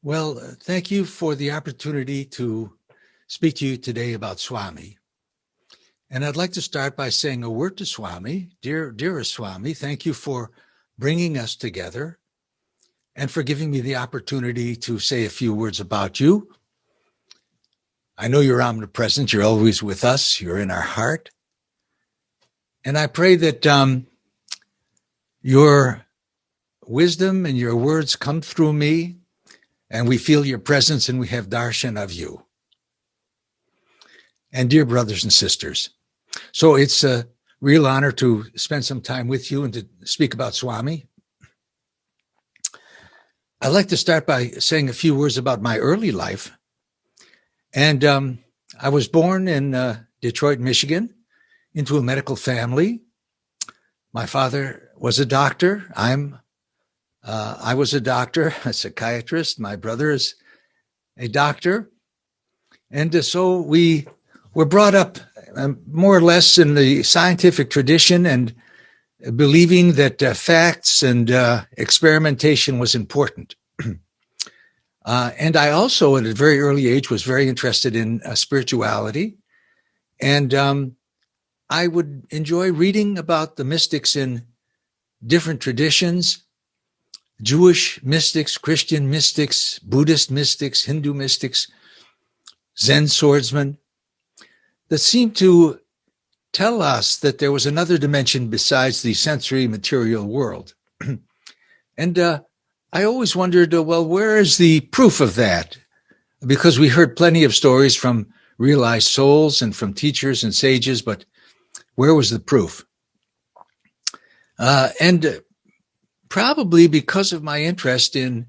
Well, thank you for the opportunity to speak to you today about Swami. And I'd like to start by saying a word to Swami. Dearest Swami, thank you for bringing us together and for giving me the opportunity to say a few words about you. I know you're omnipresent. You're always with us. You're in our heart. And I pray that your wisdom and your words come through me, and we feel your presence and we have darshan of you. And dear brothers and sisters, so it's a real honor to spend some time with you and to speak about Swami. I'd like to start by saying a few words about my early life. And I was born in Detroit, Michigan, into a medical family. My father was a doctor. I was a doctor, a psychiatrist. My brother is a doctor. And so we were brought up more or less in the scientific tradition and believing that facts and experimentation was important. And I also, at a very early age, was very interested in spirituality. And I would enjoy reading about the mystics in different traditions: Jewish mystics, Christian mystics, Buddhist mystics, Hindu mystics, Zen swordsmen, that seemed to tell us that there was another dimension besides the sensory material world. And I always wondered, well, where is the proof of that? Because we heard plenty of stories from realized souls and from teachers and sages, but where was the proof? And probably because of my interest in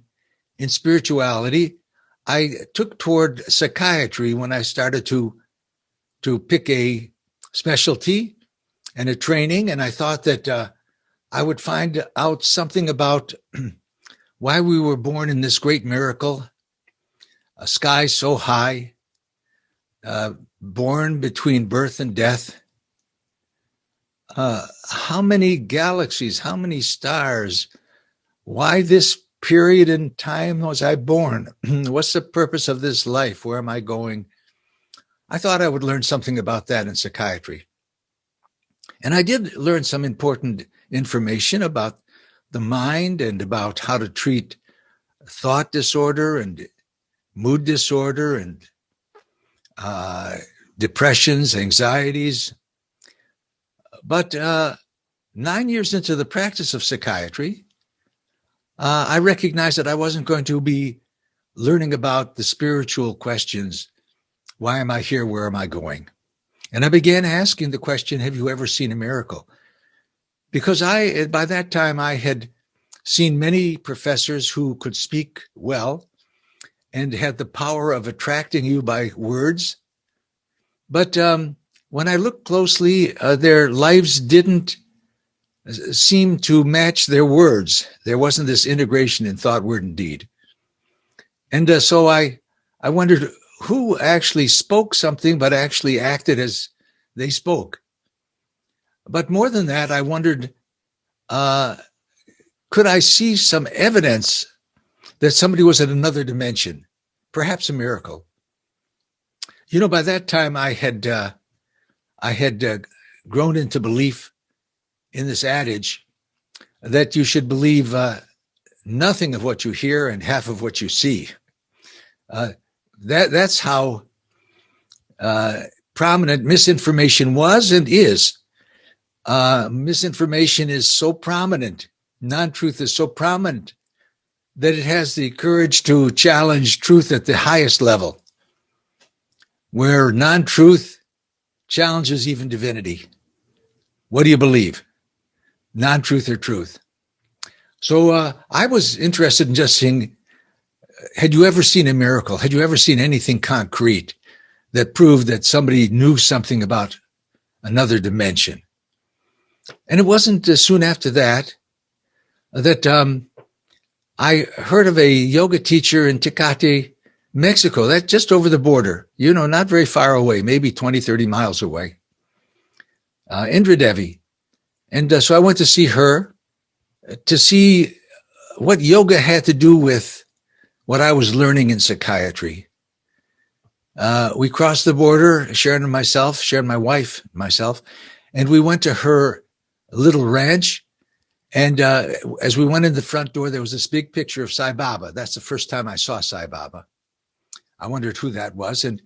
spirituality, I took toward psychiatry when I started to pick a specialty and a training. And I thought that I would find out something about why we were born in this great miracle, a sky so high, born between birth and death. How many galaxies, how many stars, why this period in time was I born? What's the purpose of this life? Where am I going? I thought I would learn something about that in psychiatry. And I did learn some important information about the mind and about how to treat thought disorder and mood disorder and depressions, anxieties. But 9 years into the practice of psychiatry, I recognized that I wasn't going to be learning about the spiritual questions. Why am I here? Where am I going? And I began asking the question, have you ever seen a miracle? Because by that time, I had seen many professors who could speak well and had the power of attracting you by words. But when I looked closely, their lives didn't seem to match their words. There wasn't this integration in thought, word, and deed. And so I wondered who actually spoke something but actually acted as they spoke. But more than that, I wondered, could I see some evidence that somebody was in another dimension, perhaps a miracle? You know, by that time, I had grown into belief in this adage that you should believe nothing of what you hear and half of what you see. That's how prominent misinformation was and is. Misinformation is so prominent, non-truth is so prominent, that it has the courage to challenge truth at the highest level, where non-truth challenges even divinity. What do you believe? Non-truth or truth? So I was interested in just seeing, had you ever seen a miracle? Had you ever seen anything concrete that proved that somebody knew something about another dimension? And it wasn't soon after that I heard of a yoga teacher in Tecate, Mexico, that's just over the border, not very far away, maybe 20, 30 miles away, Indra Devi. And so I went to see her to see what yoga had to do with what I was learning in psychiatry. We crossed the border, Sharon and myself, Sharon, my wife, myself, and we went to her little ranch. And as we went in the front door, there was this big picture of Sai Baba. That's the first time I saw Sai Baba. I wondered who that was. And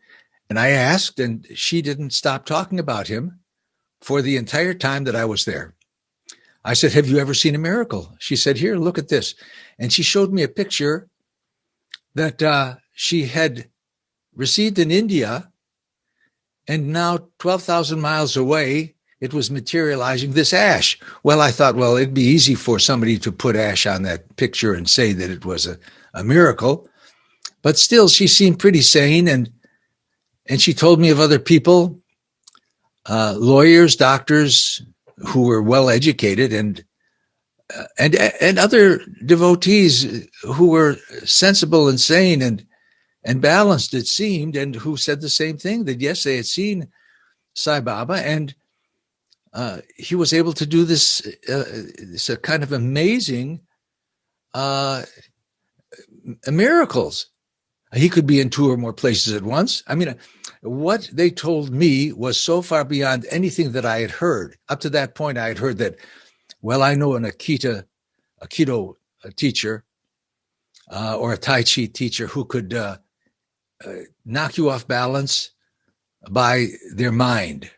I asked, and she didn't stop talking about him for the entire time that I was there. I said, have you ever seen a miracle? She said, here, look at this. And she showed me a picture that she had received in India. And now 12,000 miles away, it was materializing this ash. Well, I thought, well, it'd be easy for somebody to put ash on that picture and say that it was a miracle. But still, she seemed pretty sane. And she told me of other people, lawyers, doctors who were well educated, and other devotees who were sensible and sane and balanced, it seemed, and who said the same thing, that yes, they had seen Sai Baba, and he was able to do this kind of amazing miracles. He could be in 2 or more places at once. I mean, what they told me was so far beyond anything that I had heard. Up to that point, I had heard that, well, I know an Aikido teacher or a Tai Chi teacher who could knock you off balance by their mind.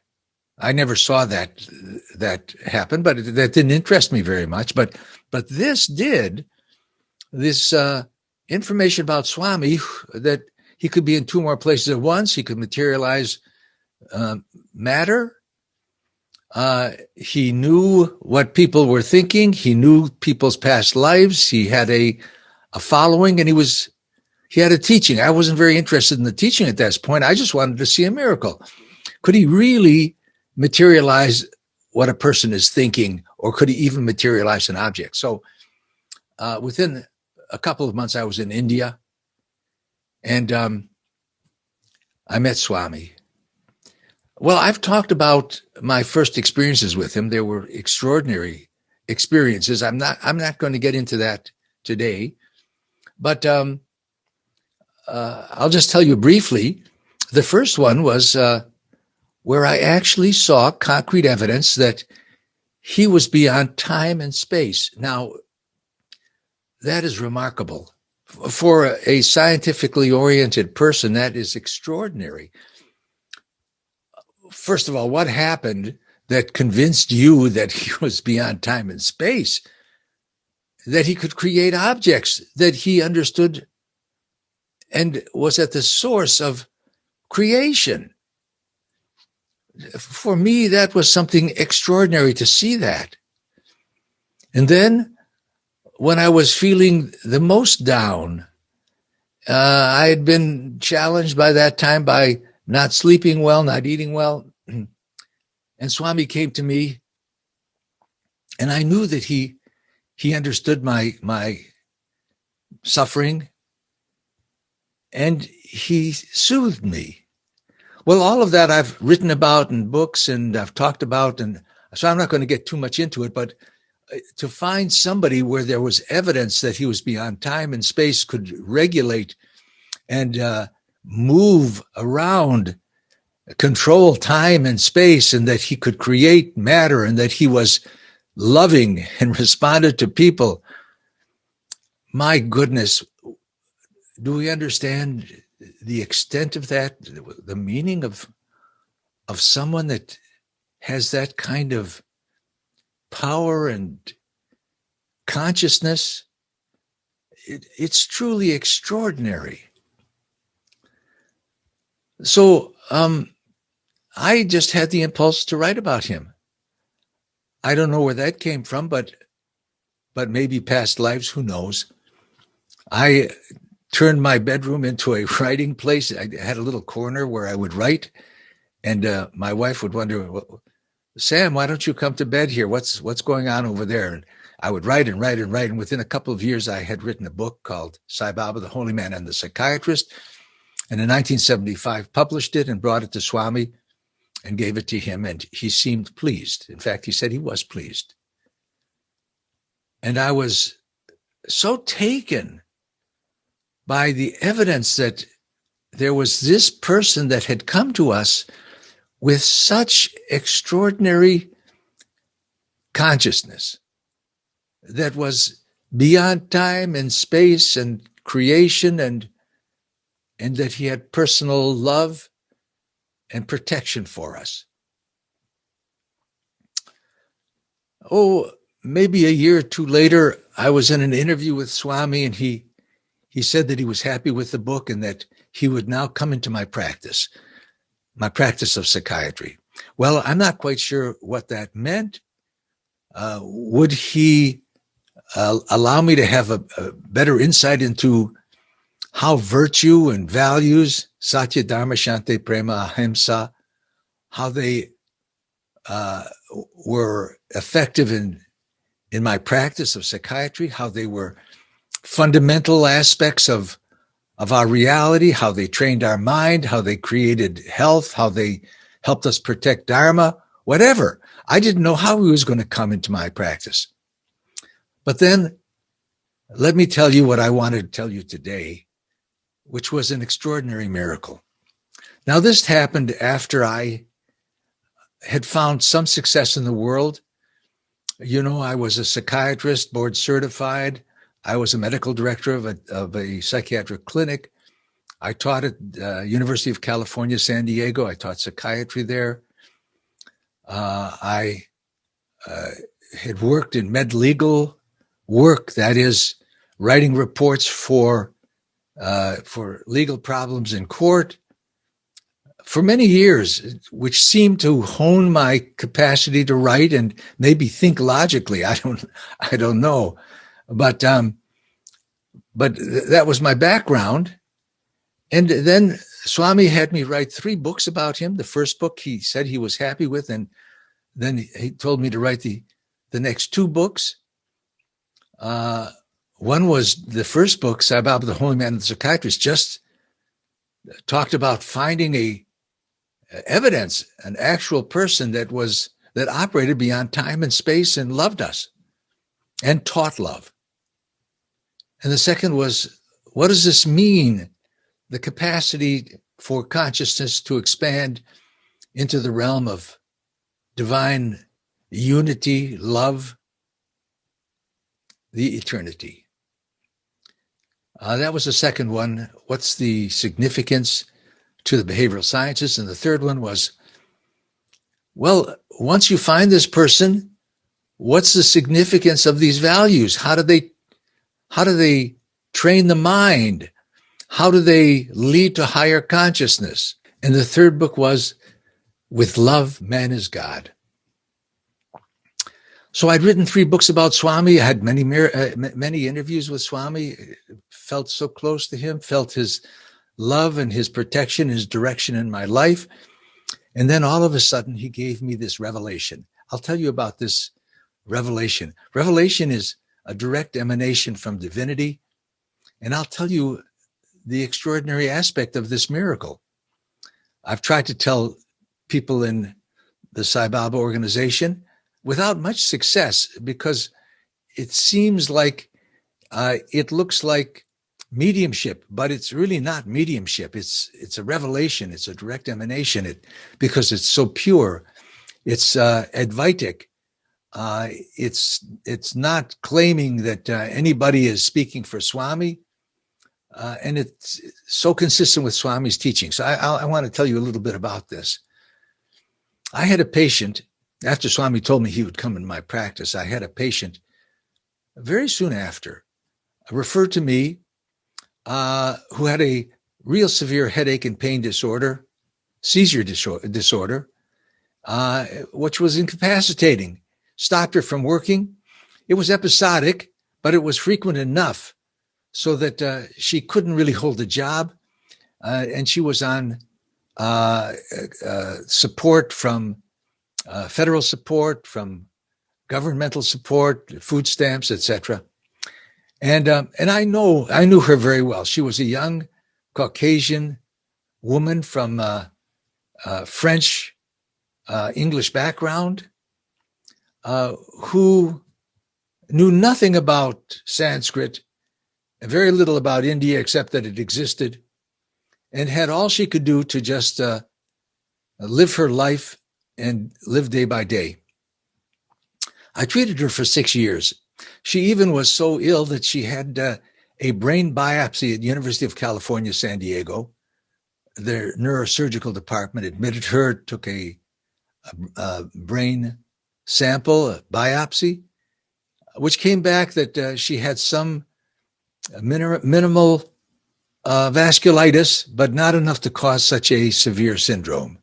I never saw that happen, but that didn't interest me very much. But this did. This information about Swami, that he could be in 2 more places at once. He could materialize matter. He knew what people were thinking. He knew people's past lives. He had a following, and he had a teaching. I wasn't very interested in the teaching at that point. I just wanted to see a miracle. Could he really materialize what a person is thinking, or could he even materialize an object? So within a couple of months, I was in India, and I met Swami. Well, I've talked about my first experiences with him. There were extraordinary experiences. I'm not going to get into that today, but I'll just tell you briefly. The first one was where I actually saw concrete evidence that he was beyond time and space. Now, that is remarkable. For a scientifically oriented person, that is extraordinary. First of all, what happened that convinced you that he was beyond time and space? That he could create objects, that he understood and was at the source of creation. For me, that was something extraordinary to see that. And then, when I was feeling the most down, I had been challenged by that time by not sleeping well, not eating well. And Swami came to me, and I knew that he understood my suffering, and he soothed me. Well, all of that I've written about in books, and I've talked about, and so I'm not going to get too much into it, but to find somebody where there was evidence that he was beyond time and space, could regulate and move around, control time and space, and that he could create matter, and that he was loving and responded to people. My goodness, do we understand the extent of that, the meaning of someone that has that kind of power and consciousness? It's truly extraordinary. So I just had the impulse to write about him. I don't know where that came from, but maybe past lives, who knows? I turned my bedroom into a writing place. I had a little corner where I would write, and my wife would wonder, well, Sam, why don't you come to bed here? What's going on over there? And I would write and write and write. And within a couple of years, I had written a book called Sai Baba, the Holy Man and the Psychiatrist. And in 1975, published it and brought it to Swami and gave it to him. And he seemed pleased. In fact, he said he was pleased. And I was so taken by the evidence that there was this person that had come to us with such extraordinary consciousness that was beyond time and space and creation, and that he had personal love and protection for us. Oh, maybe a year or two later, I was in an interview with Swami, and he said that he was happy with the book and that he would now come into my practice of psychiatry. Well, I'm not quite sure what that meant. Would he allow me to have a better insight into how virtue and values, Satya, Dharma, Shanti, Prema, Ahimsa, how they were effective in my practice of psychiatry, how they were fundamental aspects of our reality, how they trained our mind, how they created health, how they helped us protect Dharma, whatever. I didn't know how he was going to come into my practice. But then, let me tell you what I wanted to tell you today, which was an extraordinary miracle. Now, this happened after I had found some success in the world. You know, I was a psychiatrist, board certified. I was a medical director of a psychiatric clinic. I taught at University of California, San Diego. I taught psychiatry there. I had worked in med-legal work, that is, writing reports for legal problems in court for many years, which seemed to hone my capacity to write and maybe think logically. I don't know. But that was my background. And then Swami had me write 3 books about him. The first book he said he was happy with, and then he told me to write the next 2 books. One was the first book, Sai Baba, the Holy Man and the Psychiatrist, just talked about finding evidence, an actual person that operated beyond time and space and loved us and taught love. And the second was, what does this mean? The capacity for consciousness to expand into the realm of divine unity, love, the eternity. That was the second one. What's the significance to the behavioral sciences? And the third one was, well, once you find this person, what's the significance of these values? How do they train the mind? How do they lead to higher consciousness? And the third book was, With Love, Man is God. So I'd written 3 books about Swami. I had many interviews with Swami, felt so close to him, felt his love and his protection, his direction in my life. And then all of a sudden, he gave me this revelation. I'll tell you about this revelation. Revelation is a direct emanation from divinity. And I'll tell you the extraordinary aspect of this miracle. I've tried to tell people in the Sai Baba organization without much success, because it seems like it looks like mediumship, but it's really not mediumship. It's a revelation. It's a direct emanation. Because it's so pure. It's Advaitic. It's not claiming that anybody is speaking for Swami. And it's so consistent with Swami's teaching. So I want to tell you a little bit about this. I had a patient, after Swami told me he would come in my practice, I had a patient very soon after referred to me who had a real severe headache and pain disorder, seizure disorder, which was incapacitating, stopped her from working. It was episodic, but it was frequent enough so that she couldn't really hold a job, and she was on support from federal support, from governmental support, food stamps, etc. And I knew her very well. She was a young Caucasian woman from French English background who knew nothing about Sanskrit, very little about India except that it existed, and had all she could do to just live her life and live day by day. I treated her for 6 years. She even was so ill that she had a brain biopsy at University of California, San Diego. Their neurosurgical department admitted her, took a brain sample, a biopsy, which came back that she had some minimal vasculitis, but not enough to cause such a severe syndrome.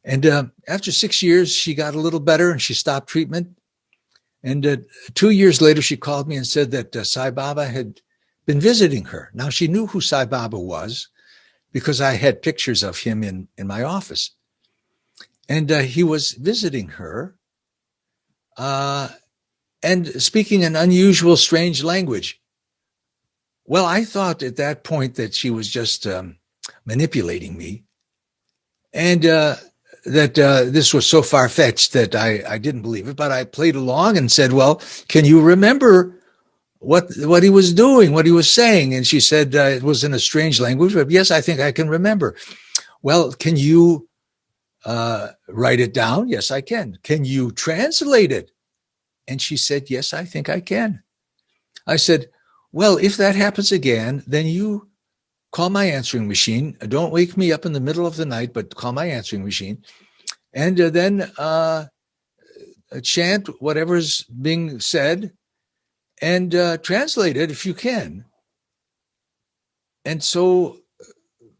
And after 6 years, she got a little better and she stopped treatment. And 2 years later, she called me and said that Sai Baba had been visiting her. Now, she knew who Sai Baba was because I had pictures of him in my office. And he was visiting her and speaking an unusual, strange language. Well, I thought at that point that she was just manipulating me, and that this was so far-fetched that I didn't believe it. But I played along and said, well, can you remember what he was doing, what he was saying? And she said it was in a strange language, but yes, I think I can remember. Well, can you write it down? Yes, I can. Can you translate it? And she said, yes, I think I can. I said, well, if that happens again, then you call my answering machine. Don't wake me up in the middle of the night, but call my answering machine. And then chant whatever's being said and translate it if you can. And so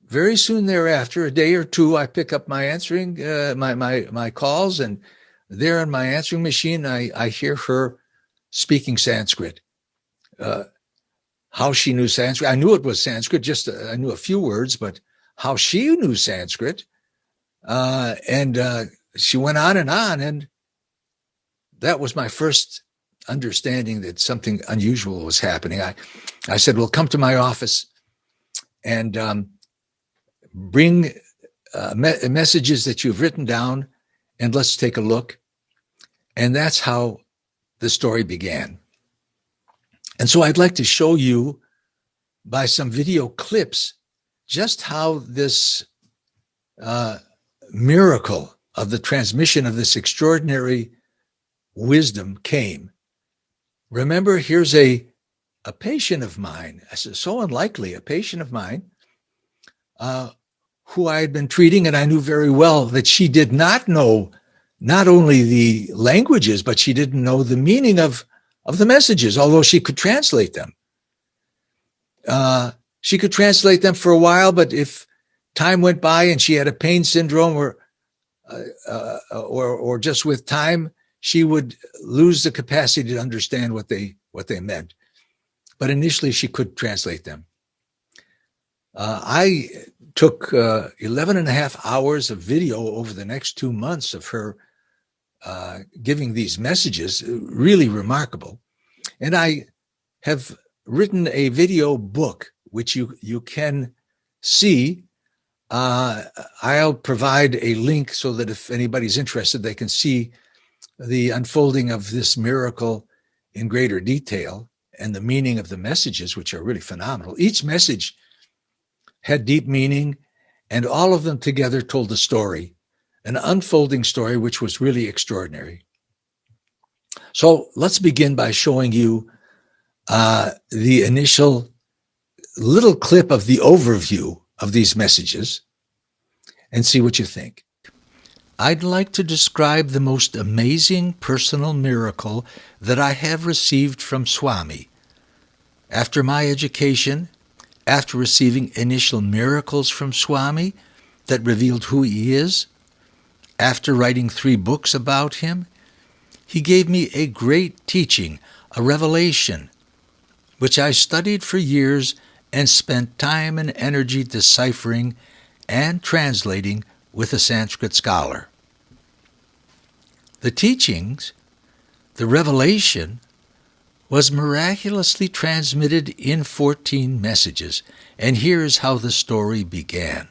very soon thereafter, a day or two, I pick up my answering, my calls, and there on my answering machine, I hear her speaking Sanskrit. How she knew Sanskrit, I knew it was Sanskrit, I knew a few words, but how she knew Sanskrit, and she went on, and that was my first understanding that something unusual was happening. I said, well, come to my office and bring messages that you've written down, and let's take a look. And that's how the story began. And so I'd like to show you by some video clips just how this miracle of the transmission of this extraordinary wisdom came. Remember, here's a patient of mine, so unlikely, a patient of mine, who I had been treating, and I knew very well that she did not know not only the languages, but she didn't know the meaning of the messages, although she could translate them. She could translate them for a while, but if time went by and she had a pain syndrome or just with time, she would lose the capacity to understand what they meant. But initially she could translate them. I took 11 and a half hours of video over the next 2 months of her giving these messages, really remarkable. And I have written a video book, which you can see. I'll provide a link so that if anybody's interested, they can see the unfolding of this miracle in greater detail and the meaning of the messages, which are really phenomenal. Each message had deep meaning, and all of them together told a story, an unfolding story, which was really extraordinary. So let's begin by showing you the initial little clip of the overview of these messages and see what you think. I'd like to describe the most amazing personal miracle that I have received from Swami. After my education, after receiving initial miracles from Swami that revealed who he is, after writing 3 books about him, he gave me a great teaching, a revelation, which I studied for years and spent time and energy deciphering and translating with a Sanskrit scholar. The teachings, the revelation, was miraculously transmitted in 14 messages, and here's how the story began.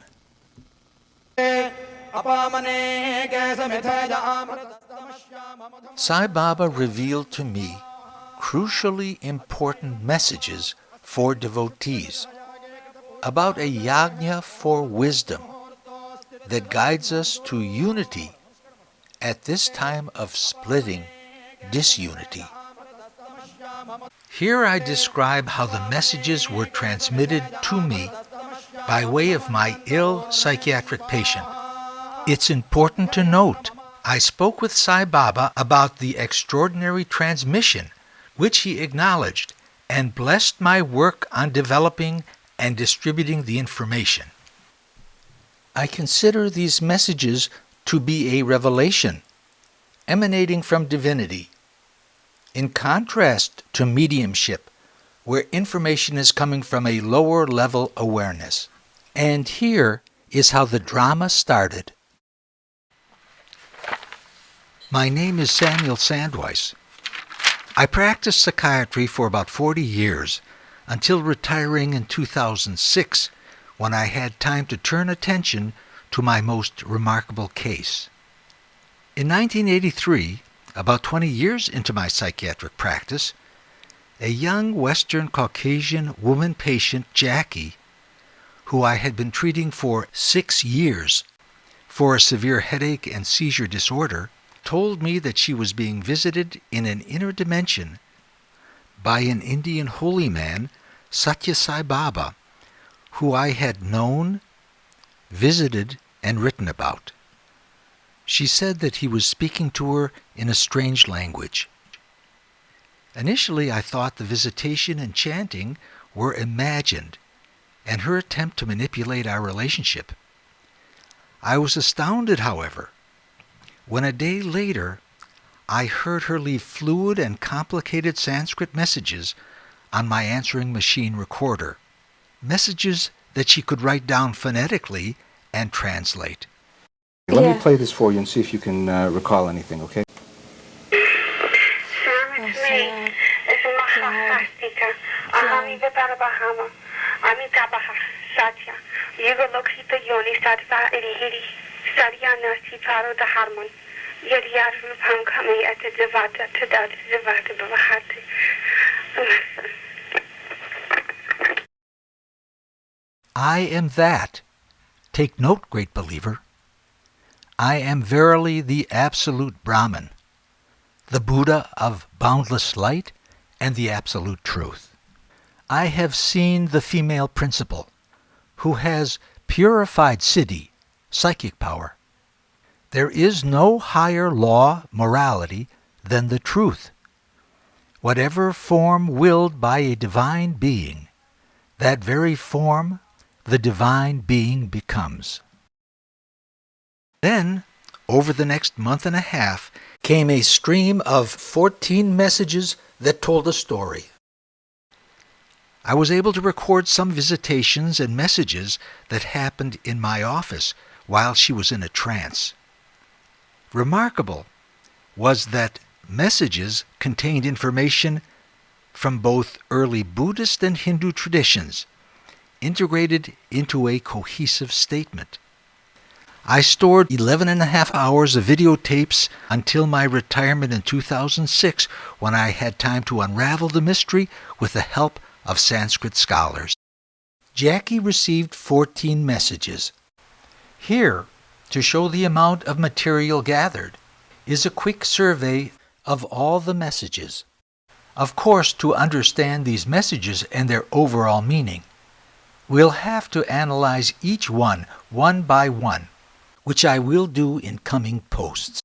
Sai Baba revealed to me crucially important messages for devotees, about a yajna for wisdom that guides us to unity at this time of splitting disunity. Here I describe how the messages were transmitted to me by way of my ill psychiatric patient. It's important to note, I spoke with Sai Baba about the extraordinary transmission, which he acknowledged, and blessed my work on developing and distributing the information. I consider these messages to be a revelation emanating from divinity, in contrast to mediumship, where information is coming from a lower level awareness. And here is how the drama started. My name is Samuel Sandweiss. I practiced psychiatry for about 40 years, until retiring in 2006, when I had time to turn attention to my most remarkable case. In 1983, about 20 years into my psychiatric practice, a young Western Caucasian woman patient, Jackie, who I had been treating for 6 years for a severe headache and seizure disorder, told me that she was being visited in an inner dimension by an Indian holy man, Satya Sai Baba, who I had known, visited, and written about. She said that he was speaking to her in a strange language. Initially, I thought the visitation and chanting were imagined, and her attempt to manipulate our relationship. I was astounded, however, when a day later I heard her leave fluid and complicated Sanskrit messages on my answering machine recorder, messages that she could write down phonetically and translate. Let me play this for you and see if you can recall anything, okay? I am that. Take note, great believer. I am verily the absolute Brahman, the Buddha of boundless light and the absolute truth. I have seen the female principle, who has purified siddhi, psychic power. There is no higher law, morality, than the truth. Whatever form willed by a divine being, that very form the divine being becomes. Then, over the next month and a half, came a stream of 14 messages that told a story. I was able to record some visitations and messages that happened in my office while she was in a trance. Remarkable was that messages contained information from both early Buddhist and Hindu traditions, integrated into a cohesive statement. I stored 11.5 hours of videotapes until my retirement in 2006, when I had time to unravel the mystery with the help of Sanskrit scholars. Jackie received 14 messages. Here, to show the amount of material gathered, is a quick survey of all the messages. Of course, to understand these messages and their overall meaning, we'll have to analyze each one by one, which I will do in coming posts.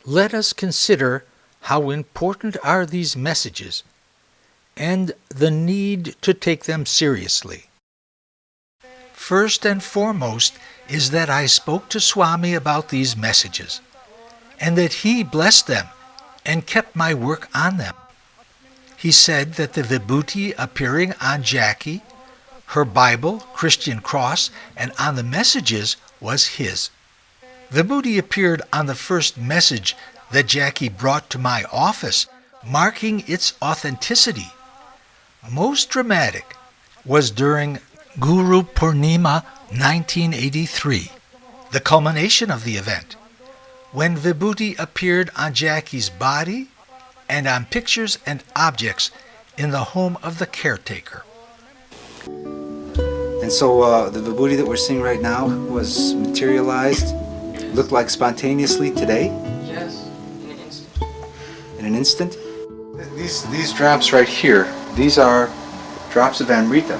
Let us consider how important are these messages and the need to take them seriously. First and foremost is that I spoke to Swami about these messages, and that he blessed them and kept my work on them. He said that the vibhuti appearing on Jackie, her Bible, Christian cross, and on the messages was his. Vibhuti appeared on the first message that Jackie brought to my office, marking its authenticity. Most dramatic was during Guru Purnima 1983, the culmination of the event, when Vibhuti appeared on Jackie's body and on pictures and objects in the home of the caretaker. And so the Vibhuti that we're seeing right now was materialized, looked like spontaneously today? Yes, in an instant. In an instant? These drops right here, these are drops of Amrita.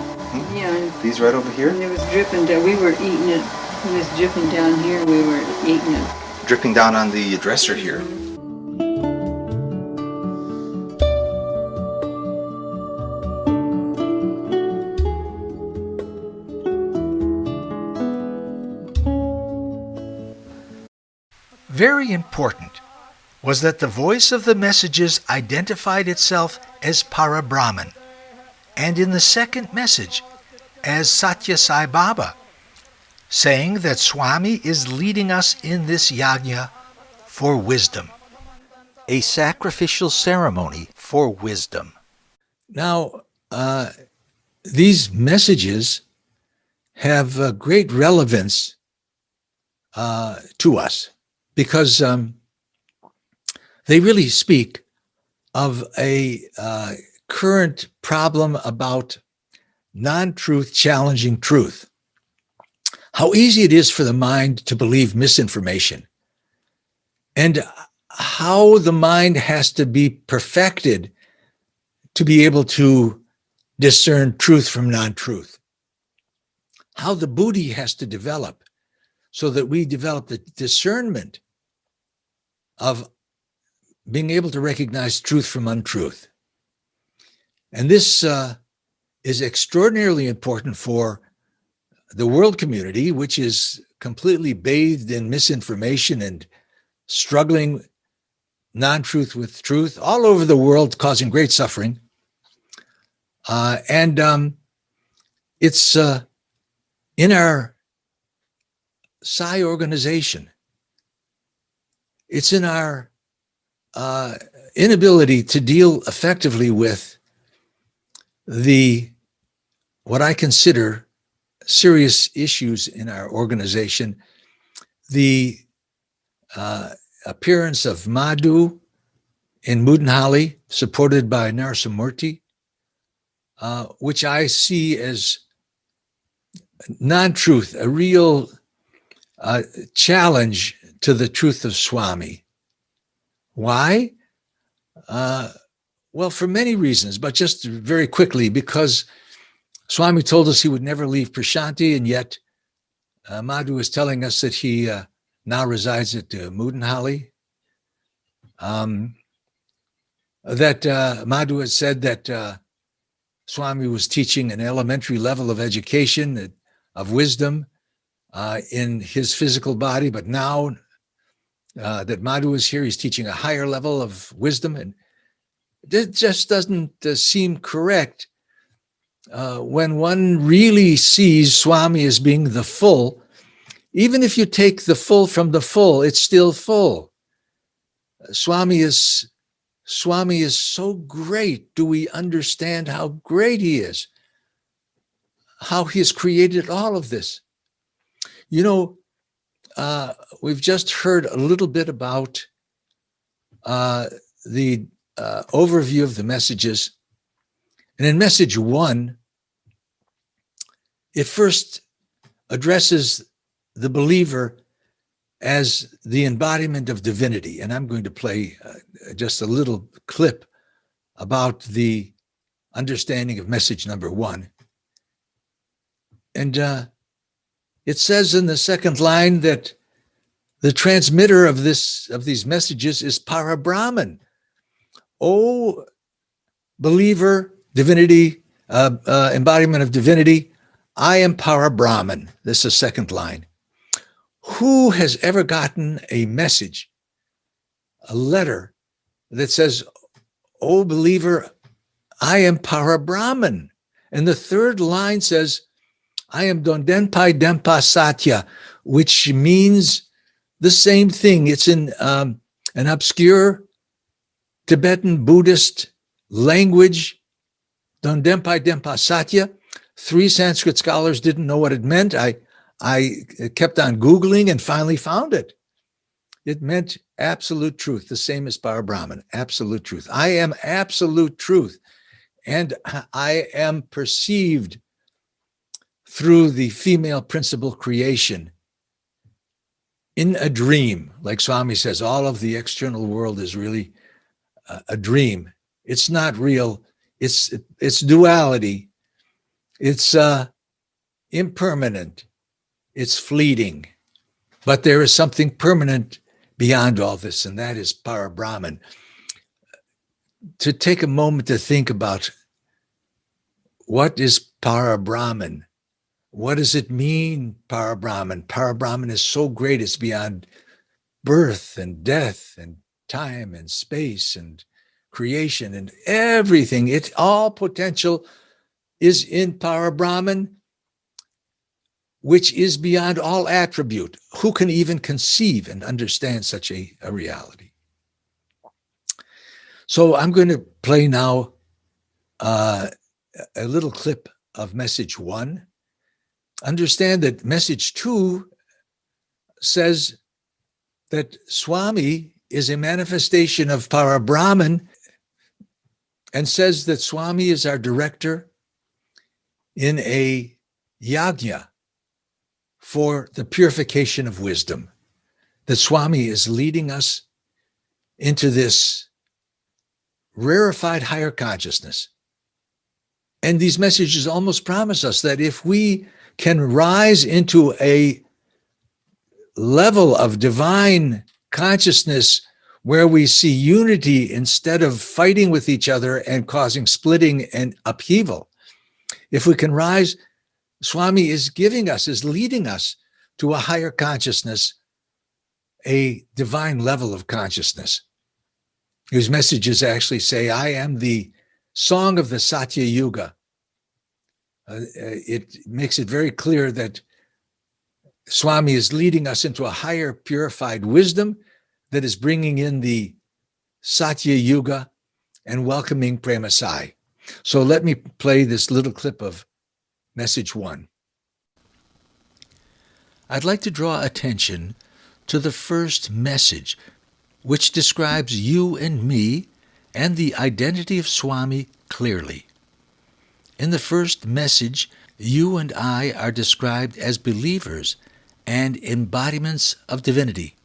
Yeah, and These right over here? it was dripping down. We were eating it. It was dripping down here. We were eating it. Dripping down on the dresser here. Very important was that the voice of the messages identified itself as Parabrahman, and in the second message as Satya Sai Baba, saying that Swami is leading us in this yajna for wisdom, a sacrificial ceremony for wisdom. Now, these messages have great relevance to us because they really speak of a current problem about non-truth challenging truth. How easy it is for the mind to believe misinformation, and how the mind has to be perfected to be able to discern truth from non-truth. How the buddhi has to develop so that we develop the discernment of being able to recognize truth from untruth. And this is extraordinarily important for the world community, which is completely bathed in misinformation and struggling non-truth with truth all over the world, causing great suffering. And it's in our Sai organization. It's in our inability to deal effectively with what I consider serious issues in our organization, the appearance of Madhu in Mudanhali, supported by Narasimhamurti, which I see as non-truth, a real challenge to the truth of Swami. Why? Well, for many reasons, but just very quickly, because Swami told us he would never leave Prashanti, and yet Madhu is telling us that he now resides at Mudanhali. That Madhu has said that Swami was teaching an elementary level of education, of wisdom in his physical body, but now that Madhu is here, he's teaching a higher level of wisdom, and it just doesn't seem correct when one really sees Swami as being the full. Even if you take the full from the full, it's still full. Swami is so great. Do we understand how great he is? How he has created all of this? You know, we've just heard a little bit about the overview of the messages. And in message 1, it first addresses the believer as the embodiment of divinity. And I'm going to play just a little clip about the understanding of message number 1. And it says in the second line that the transmitter of these messages is Parabrahman. Oh, believer, divinity, embodiment of divinity, I am Parabrahman. This is second line. Who has ever gotten a message, a letter that says, oh, believer, I am Parabrahman? And the third line says, I am Dondenpai Dempa Satya, which means the same thing. It's in an obscure Tibetan Buddhist language, Dondenpai Dempa Satya. 3 Sanskrit scholars didn't know what it meant. I kept on Googling and finally found it. It meant absolute truth, the same as Parabrahman, absolute truth. I am absolute truth, and I am perceived through the female principle creation in a dream. Like Swami says, all of the external world is really a dream. It's not real. It's duality. It's impermanent. It's fleeting. But there is something permanent beyond all this, and that is Parabrahman. To take a moment to think about what is Parabrahman? What does it mean, Parabrahman? Parabrahman is so great, it's beyond birth and death and time and space and creation and everything. It all potential is in Parabrahman, which is beyond all attribute. Who can even conceive and understand such a reality? So I'm going to play now a little clip of message 1. Understand that message 2 says that Swami is a manifestation of Parabrahman and says that Swami is our director in a yajna for the purification of wisdom. That Swami is leading us into this rarefied higher consciousness. And these messages almost promise us that if we can rise into a level of divine consciousness where we see unity instead of fighting with each other and causing splitting and upheaval, if we can rise, Swami is giving us, is leading us to a higher consciousness, a divine level of consciousness. His messages actually say, I am the song of the Satya Yuga. It makes it very clear that Swami is leading us into a higher purified wisdom that is bringing in the Satya Yuga and welcoming Prema Sai. So let me play this little clip of message 1. I'd like to draw attention to the first message, which describes you and me and the identity of Swami clearly. In the first message, you and I are described as believers and embodiments of divinity,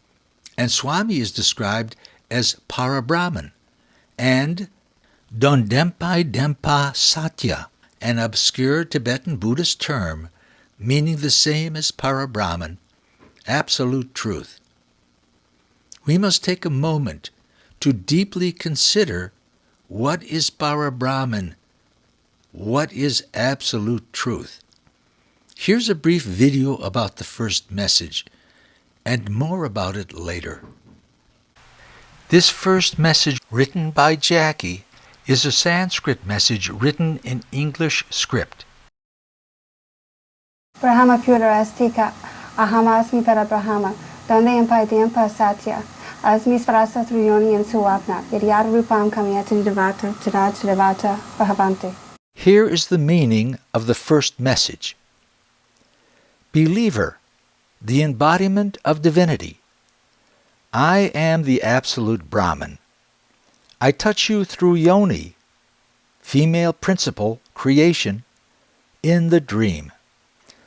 and Swami is described as Parabrahman and Dondempai Dempa Satya, an obscure Tibetan Buddhist term meaning the same as Parabrahman, absolute truth. We must take a moment to deeply consider what is Parabrahman, what is absolute truth. Here's a brief video about the first message, and more about it later. This first message, written by Jackie, is a Sanskrit message written in English script. Brahma pura astika, aham asmi para Brahma, donde empaidiampa satya, asmi sprasa triyoni and suapna, vidyat rupam kamyati devata, tadad devata, bhavanti. Here is the meaning of the first message. Believer, the embodiment of divinity. I am the absolute Brahman. I touch you through yoni, female principle, creation, in the dream.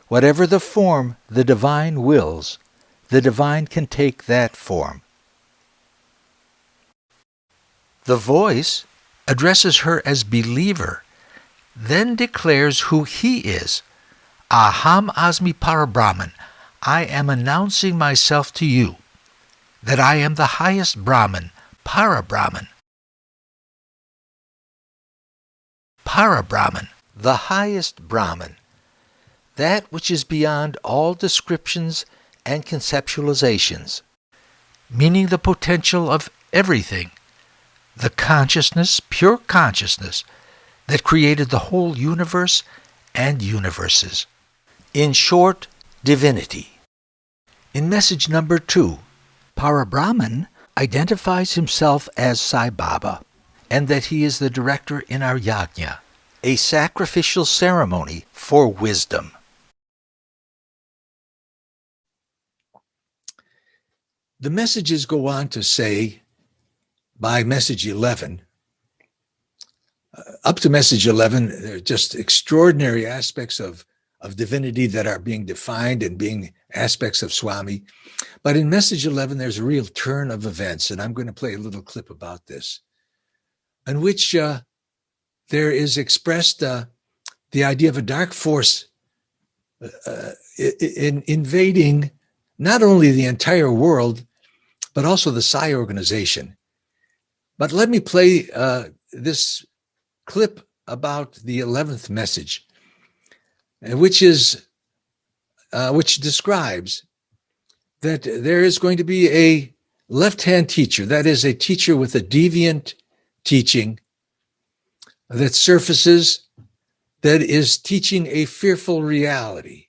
Whatever the form the divine wills, the divine can take that form. The voice addresses her as believer, then declares who he is. Aham asmi Parabrahman. I am announcing myself to you, that I am the highest Brahman, Parabrahman. Parabrahman, the highest Brahman, that which is beyond all descriptions and conceptualizations, meaning the potential of everything, the consciousness, pure consciousness, that created the whole universe and universes. In short, divinity. In message number 2, Parabrahman identifies himself as Sai Baba, and that he is the director in our yajna, a sacrificial ceremony for wisdom. The messages go on to say, by message 11, up to message 11, there are just extraordinary aspects of divinity that are being defined and being aspects of Swami. But in message 11, there's a real turn of events, and I'm going to play a little clip about this, in which there is expressed the idea of a dark force invading not only the entire world, but also the Psi organization. But let me play this clip about the 11th message, which describes that there is going to be a left-hand teacher, that is a teacher with a deviant teaching that surfaces, that is teaching a fearful reality,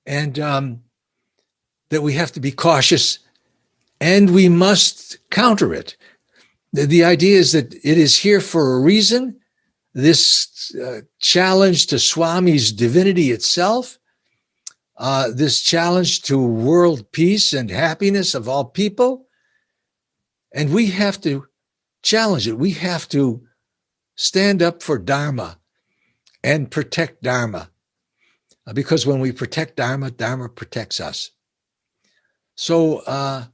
and that we have to be cautious and we must counter it. The idea is that it is here for a reason. This challenge to Swami's divinity itself, this challenge to world peace and happiness of all people. And we have to challenge it. We have to stand up for Dharma and protect Dharma. Because when we protect Dharma, Dharma protects us. So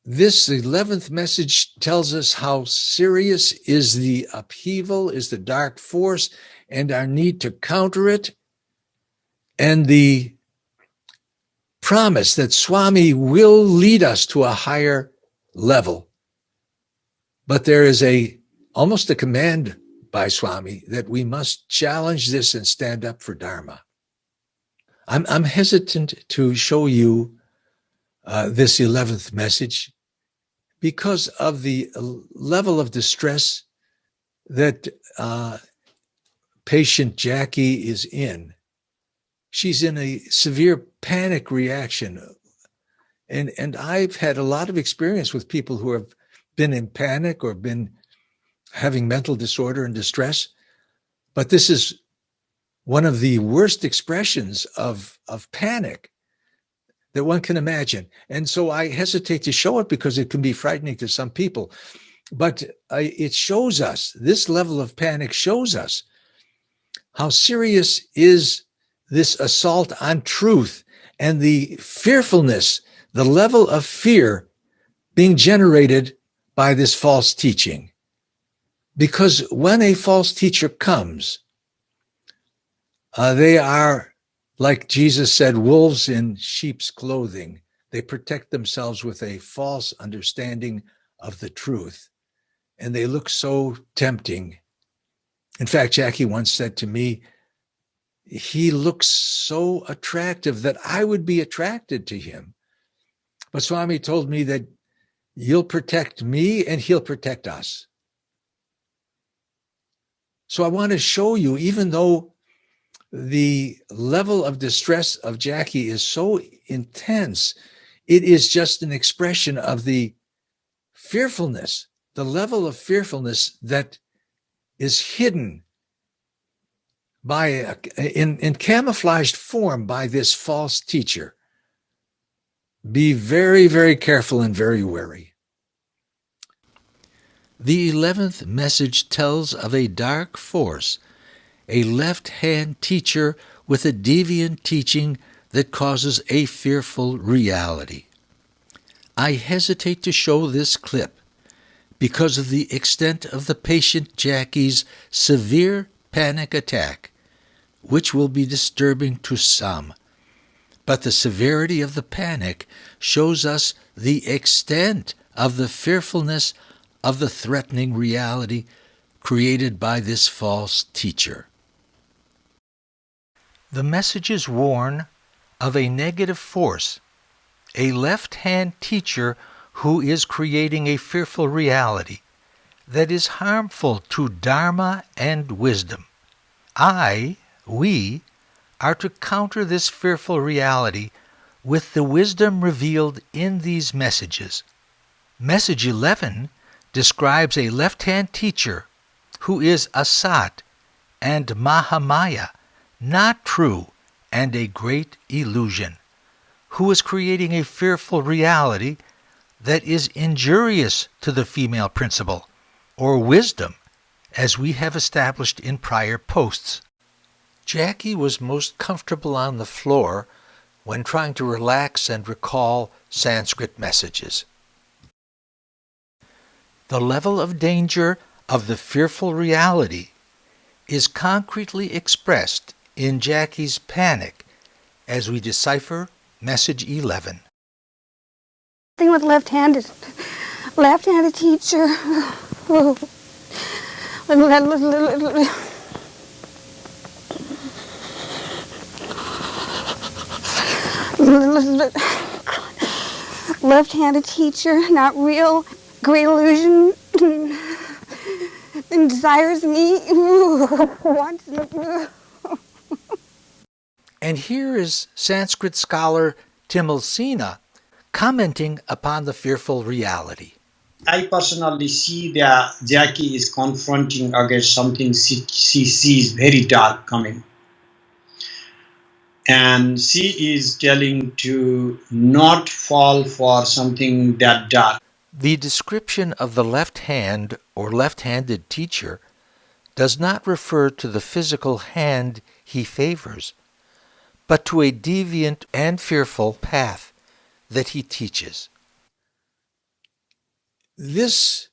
this 11th message tells us how serious is the upheaval, is the dark force, and our need to counter it, and the promise that Swami will lead us to a higher level. But there is almost a command by Swami that we must challenge this and stand up for Dharma. I'm hesitant to show you this 11th message because of the level of distress that patient Jackie is in. She's in a severe panic reaction. And I've had a lot of experience with people who have been in panic or been having mental disorder and distress. But this is one of the worst expressions of panic that one can imagine. And so I hesitate to show it because it can be frightening to some people. But it shows us, this level of panic shows us how serious is this assault on truth and the fearfulness, the level of fear being generated by this false teaching. Because when a false teacher comes, they are, like Jesus said, wolves in sheep's clothing. They protect themselves with a false understanding of the truth. And they look so tempting. In fact, Jackie once said to me, he looks so attractive that I would be attracted to him. But Swami told me that you'll protect me and he'll protect us. So I want to show you, even though the level of distress of Jackie is so intense, it is just an expression of the fearfulness, the level of fearfulness that is hidden by in camouflaged form by this false teacher. Be very, very careful and very wary. The 11th message tells of a dark force, a left-hand teacher with a deviant teaching that causes a fearful reality. I hesitate to show this clip because of the extent of the patient Jackie's severe panic attack, which will be disturbing to some. But the severity of the panic shows us the extent of the fearfulness of the threatening reality created by this false teacher. The messages warn of a negative force, a left-hand teacher who is creating a fearful reality that is harmful to Dharma and wisdom. We are to counter this fearful reality with the wisdom revealed in these messages. Message 11 describes a left-hand teacher who is Asat and Mahamaya, not true, and a great illusion, who is creating a fearful reality that is injurious to the female principle, or wisdom, as we have established in prior posts. Jackie was most comfortable on the floor when trying to relax and recall Sanskrit messages. The level of danger of the fearful reality is concretely expressed in Jackie's panic as we decipher message 11. Thing with left-handed teacher. Left-handed teacher, not real. Great illusion. And desires me. Wants. And here is Sanskrit scholar Timal Sina commenting upon the fearful reality. I personally see that Jackie is confronting against something she sees very dark coming. And she is telling to not fall for something that dark. The description of the left hand or left-handed teacher does not refer to the physical hand he favors, but to a deviant and fearful path that he teaches. This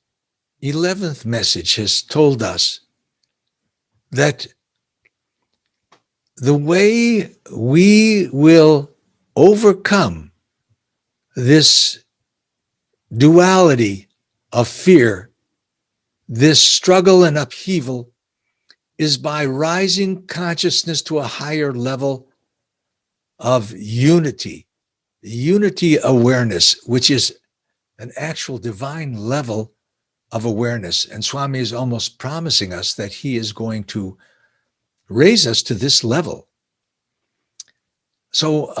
11th message has told us that the way we will overcome this duality of fear, this struggle and upheaval, is by rising consciousness to a higher level of unity awareness, which is an actual divine level of awareness. And Swami is almost promising us that he is going to raise us to this level. So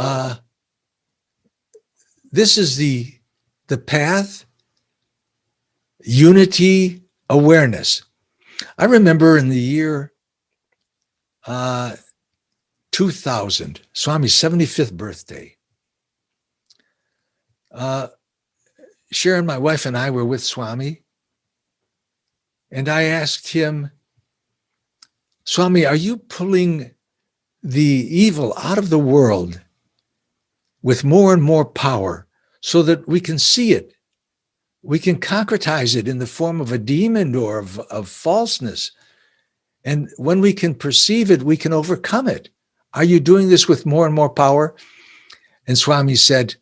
this is the path, unity awareness. I remember in the year 2000, Swami's 75th birthday, Sharon, my wife, and I were with Swami, and I asked him, Swami, are you pulling the evil out of the world with more and more power so that we can see it? We can concretize it in the form of a demon or of falseness. And when we can perceive it, we can overcome it. Are you doing this with more and more power? And Swami said,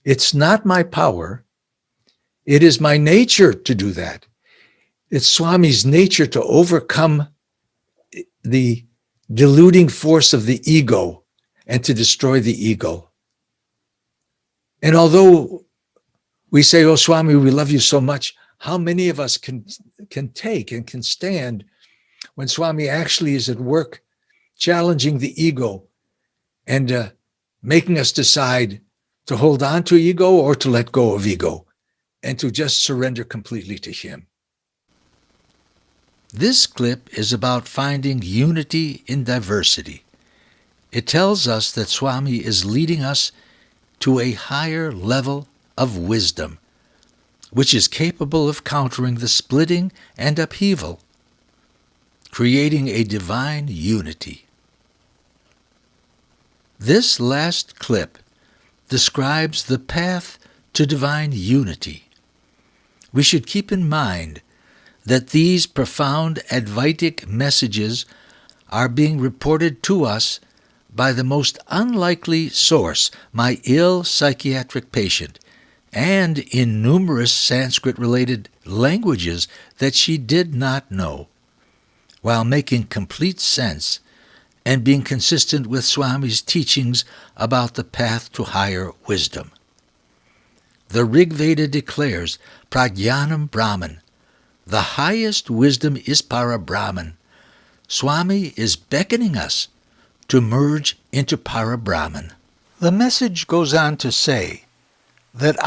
it's not my power. It is my nature to do that. It's Swami's nature to overcome the deluding force of the ego and to destroy the ego. And although we say, oh, Swami, we love you so much, how many of us can take and can stand when Swami actually is at work challenging the ego and making us decide to hold on to ego or to let go of ego and to just surrender completely to him? This clip is about finding unity in diversity. It tells us that Swami is leading us to a higher level of wisdom, which is capable of countering the splitting and upheaval, creating a divine unity. This last clip describes the path to divine unity. We should keep in mind that these profound Advaitic messages are being reported to us by the most unlikely source, my ill psychiatric patient, and in numerous Sanskrit-related languages that she did not know, while making complete sense and being consistent with Swami's teachings about the path to higher wisdom. The Rig Veda declares, Prajnanam Brahman, the highest wisdom is Para Brahman. Swami is beckoning us to merge into Para Brahman. The message goes on to say that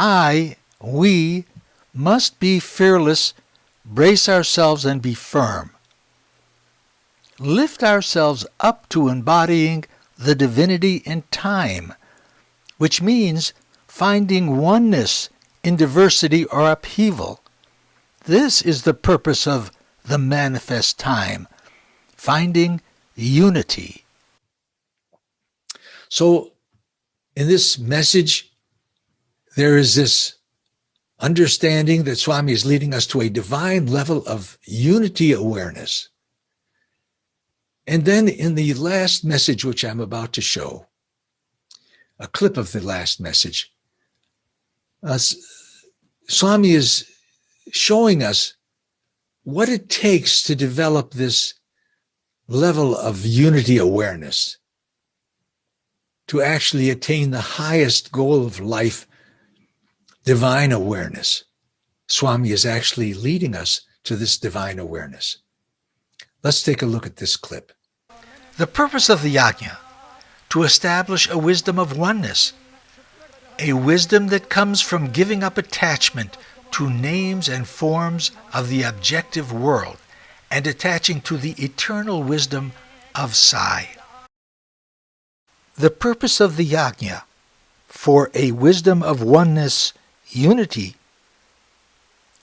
we must be fearless, brace ourselves and be firm. Lift ourselves up to embodying the divinity in time which means finding oneness in diversity or upheaval. This is the purpose of the manifest time, finding unity. So, in this message, there is this understanding that Swami is leading us to a divine level of unity awareness. And then in the last message, which I'm about to show, a clip of the last message, Swami is showing us what it takes to develop this level of unity awareness, to actually attain the highest goal of life, divine awareness. Swami is actually leading us to this divine awareness. Let's take a look at this clip. The purpose of the yajna, to establish a wisdom of oneness, a wisdom that comes from giving up attachment to names and forms of the objective world and attaching to the eternal wisdom of Sai. The purpose of the yajna, for a wisdom of oneness, unity,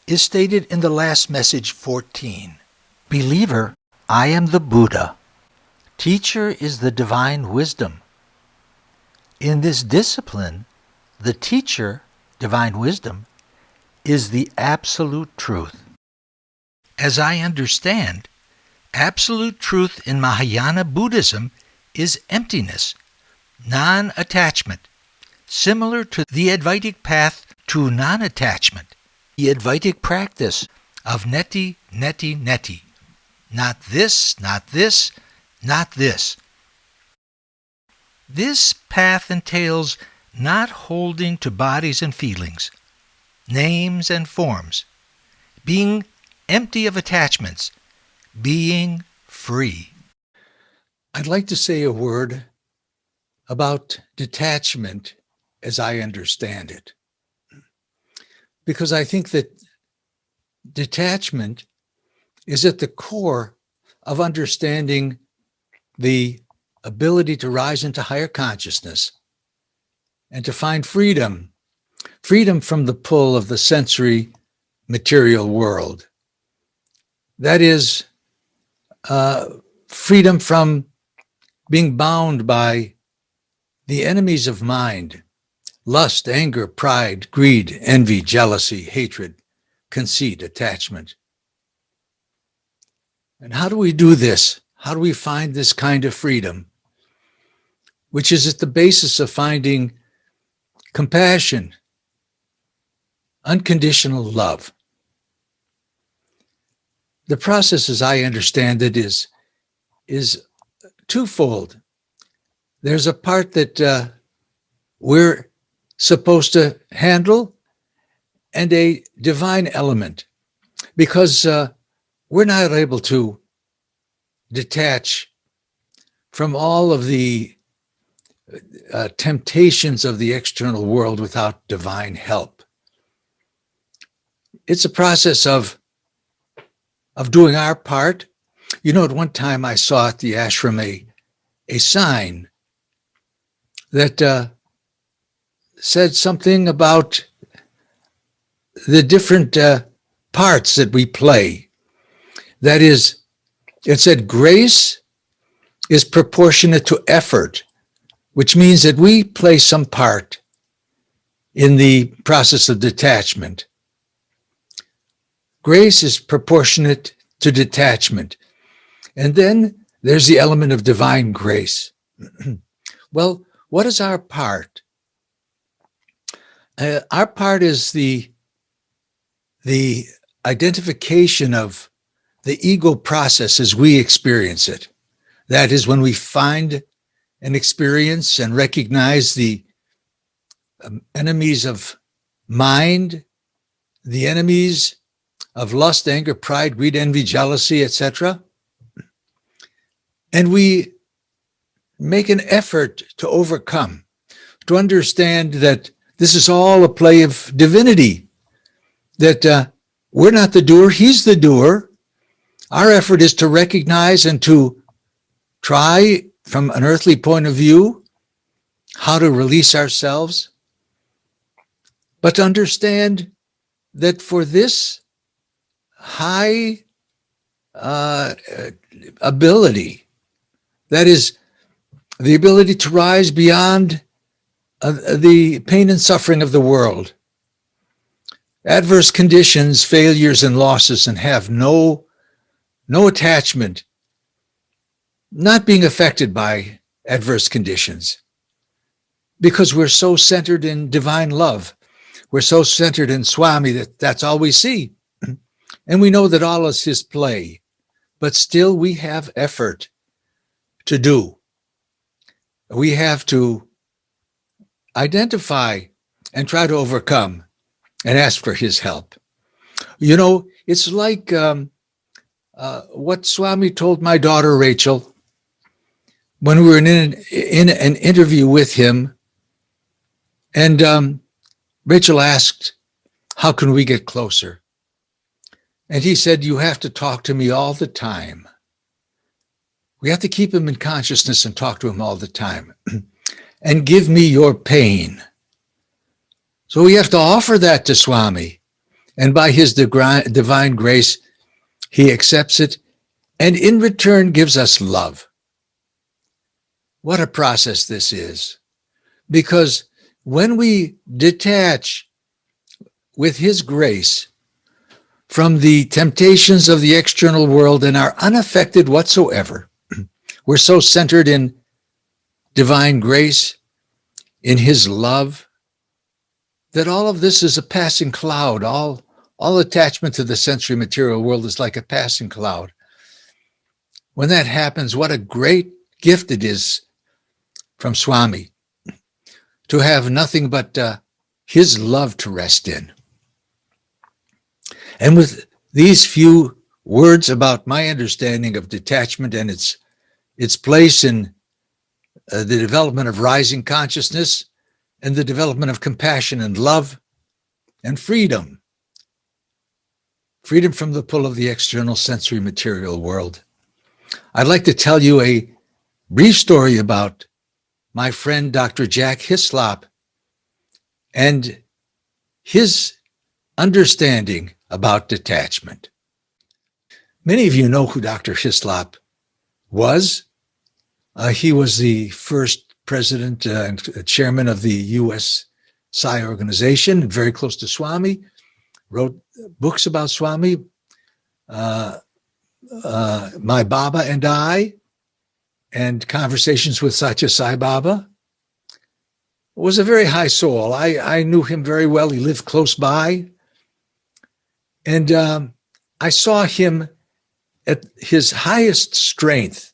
is stated in the last message 14. Believer, I am the Buddha. Teacher is the divine wisdom. In this discipline, the teacher, divine wisdom, is the absolute truth. As I understand, absolute truth in Mahayana Buddhism is emptiness, non-attachment, similar to the Advaitic path to non-attachment, the Advaitic practice of neti, neti, neti. Not this, not this, not this. This path entails not holding to bodies and feelings, names and forms, being empty of attachments, being free. I'd like to say a word about detachment as I understand it, because I think that detachment is at the core of understanding the ability to rise into higher consciousness and to find freedom from the pull of the sensory material world. That is, freedom from being bound by the enemies of mind: lust, anger, pride, greed, envy, jealousy, hatred, conceit, attachment. And how do we do this? How do we find this kind of freedom, which is at the basis of finding compassion, unconditional love? The process, as I understand it, is twofold. There's a part that we're supposed to handle, and a divine element, because we're not able to detach from all of the temptations of the external world without divine help. It's a process of doing our part. You know, at one time I saw at the ashram a sign that said something about the different parts that we play. That is, it said grace is proportionate to effort, which means that we play some part in the process of detachment. Grace is proportionate to detachment. And then there's the element of divine grace. Well, what is our part? Our part is the identification of the ego process as we experience it. That is, when we find and experience and recognize the enemies of mind, the enemies of lust, anger, pride, greed, envy, jealousy, etc. And we make an effort to overcome, to understand that this is all a play of divinity, that we're not the doer, he's the doer. Our effort is to recognize and to try, from an earthly point of view, how to release ourselves, but to understand that for this high ability, that is the ability to rise beyond the pain and suffering of the world, adverse conditions, failures, and losses, and have no attachment, not being affected by adverse conditions, because we're so centered in divine love. We're so centered in Swami that's all we see. And we know that all is his play, but still we have effort to do. We have to identify and try to overcome and ask for his help. You know, it's like what Swami told my daughter, Rachel, when we were in an interview with him. And Rachel asked, how can we get closer? And he said, you have to talk to me all the time. We have to keep him in consciousness and talk to him all the time. And give me your pain. So we have to offer that to Swami. And by his divine grace, he accepts it and in return gives us love. What a process this is. Because when we detach with his grace from the temptations of the external world and are unaffected whatsoever, we're so centered in divine grace, in his love, that all of this is a passing cloud. All attachment to the sensory material world is like a passing cloud. When that happens, what a great gift it is from Swami to have nothing but his love to rest in. And with these few words about my understanding of detachment and its place in the development of rising consciousness and the development of compassion and love and freedom from the pull of the external sensory material world, I'd like to tell you a brief story about my friend Dr. Jack Hislop and his understanding about detachment. Many of you know who Dr. Hislop was. He was the first president and chairman of the U.S. Psi organization, very close to Swami, wrote books about Swami, My Baba and I, and Conversations with Satya Sai Baba. Was a very high soul. I knew him very well. He lived close by. And I saw him at his highest strength.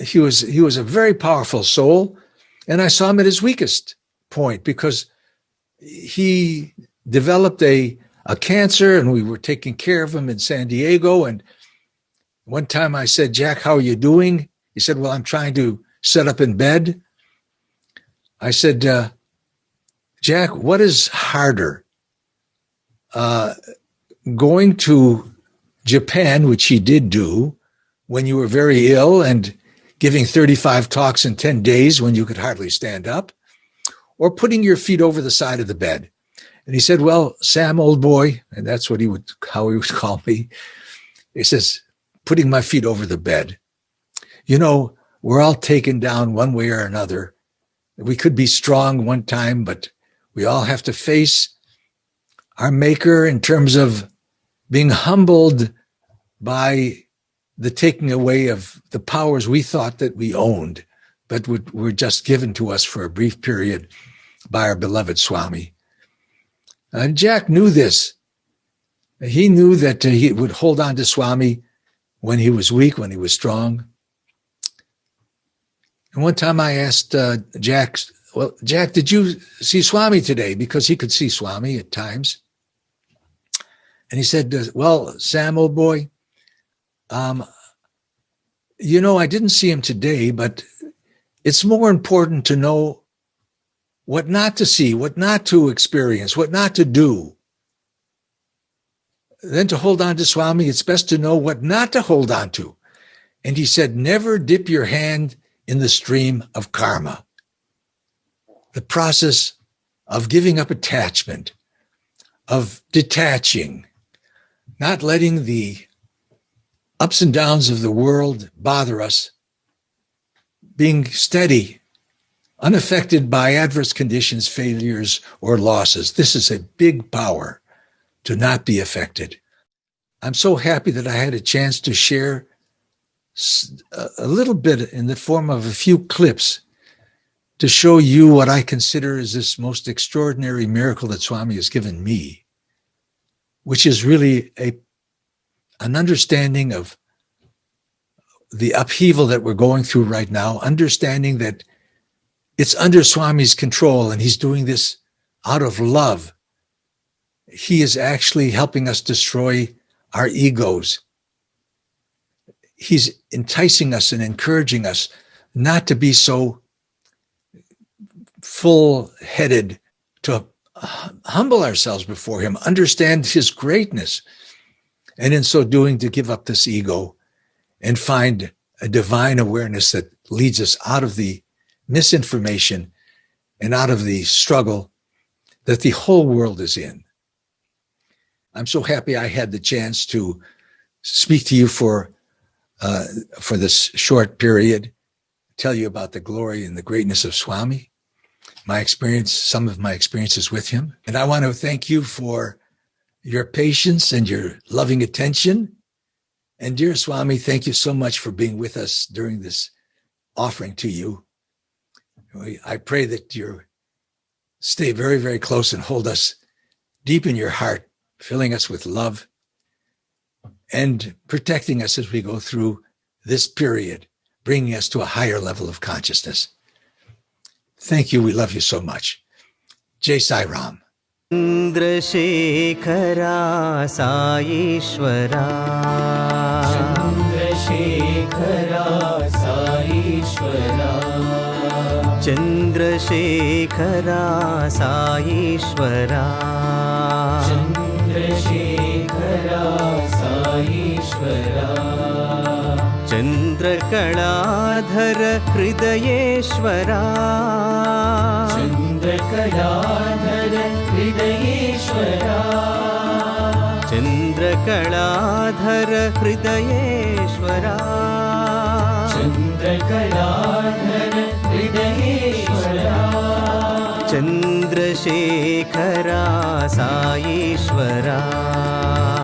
He was a very powerful soul. And I saw him at his weakest point because he developed a cancer and we were taking care of him in San Diego. And one time I said, Jack, how are you doing? He said, well, I'm trying to set up in bed. I said, Jack, what is harder? Going to Japan, which he did do when you were very ill, and giving 35 talks in 10 days when you could hardly stand up, or putting your feet over the side of the bed. And he said, well, Sam, old boy, and that's how he would call me. He says, putting my feet over the bed. You know, we're all taken down one way or another. We could be strong one time, but we all have to face our maker in terms of being humbled by the taking away of the powers we thought that we owned, but were just given to us for a brief period by our beloved Swami. And Jack knew this. He knew that he would hold on to Swami when he was weak, when he was strong. And one time I asked Jack, well, Jack, did you see Swami today? Because he could see Swami at times. And he said, well, Sam, old boy, you know, I didn't see him today, but it's more important to know what not to see, what not to experience, what not to do. Then to hold on to Swami, it's best to know what not to hold on to. And he said, never dip your hand in the stream of karma. The process of giving up attachment, of detaching, not letting the ups and downs of the world bother us, being steady, unaffected by adverse conditions, failures, or losses. This is a big power to not be affected. I'm so happy that I had a chance to share a little bit in the form of a few clips to show you what I consider is this most extraordinary miracle that Swami has given me, which is really an understanding of the upheaval that we're going through right now, understanding that it's under Swami's control and he's doing this out of love. He is actually helping us destroy our egos. He's enticing us and encouraging us not to be so full-headed, to humble ourselves before him, understand his greatness, and in so doing to give up this ego and find a divine awareness that leads us out of the misinformation and out of the struggle that the whole world is in. I'm so happy I had the chance to speak to you for this short period, tell you about the glory and the greatness of Swami, my experience, some of my experiences with him. And I want to thank you for your patience and your loving attention. And dear Swami, thank you so much for being with us during this offering to you. I pray that you stay very, very close and hold us deep in your heart, filling us with love and protecting us as we go through this period, bringing us to a higher level of consciousness. Thank you. We love you so much. Jai Sai Ram. Chandrashekhara साईश्वरा Chandrashekhara साईश्वरा Chandrashekhara साईश्वरा Chandrashekhara साईश्वरा चन्द्रकलाधर हृदयेश्वरा चन्द्रकलाधर हृदयेश्वरा चन्द्रकलाधर हृदयेश्वरा चन्द्रकलाधर हृदयेश्वरा Chandrashekhara साईश्वरा